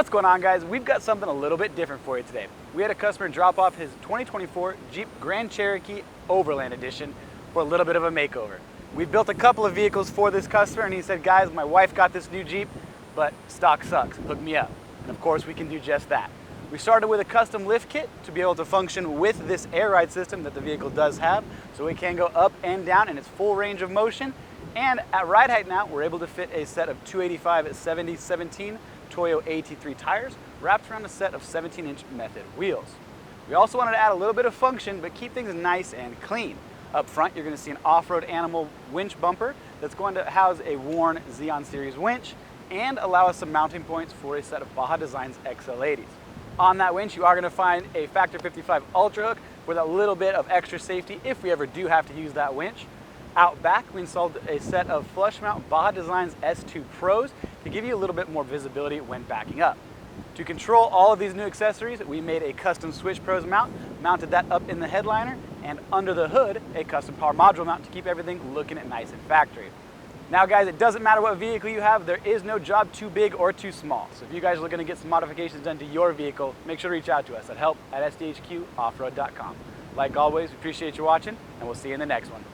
What's going on, guys? We've got something a little bit different for you today. We had a customer drop off his 2024 Jeep Grand Cherokee Overland Edition for a little bit of a makeover. We built a couple of vehicles for this customer and he said, guys, my wife got this new Jeep, but stock sucks, hook me up. And of course we can do just that. We started with a custom lift kit to be able to function with this air ride system that the vehicle does have, so it can go up and down in its full range of motion. And at ride height now, we're able to fit a set of 285/70/17 Toyo AT3 tires wrapped around a set of 17-inch method wheels. We also wanted to add a little bit of function, but keep things nice and clean. Up front, you're going to see an Offroad Animal winch bumper that's going to house a worn Xeon Series winch and allow us some mounting points for a set of Baja Designs XL80s. On that winch, you are going to find a Factor 55 Ultra hook with a little bit of extra safety if we ever do have to use that winch. Out back, we installed a set of flush mount Baja Designs S2 Pros to give you a little bit more visibility when backing up. To control all of these new accessories, we made a custom Switch Pros mount, mounted that up in the headliner, and under the hood, a custom power module mount to keep everything looking nice and factory. Now guys, it doesn't matter what vehicle you have, there is no job too big or too small. So if you guys are looking to get some modifications done to your vehicle, make sure to reach out to us at help@sdhqoffroad.com. Like always, we appreciate you watching, and we'll see you in the next one.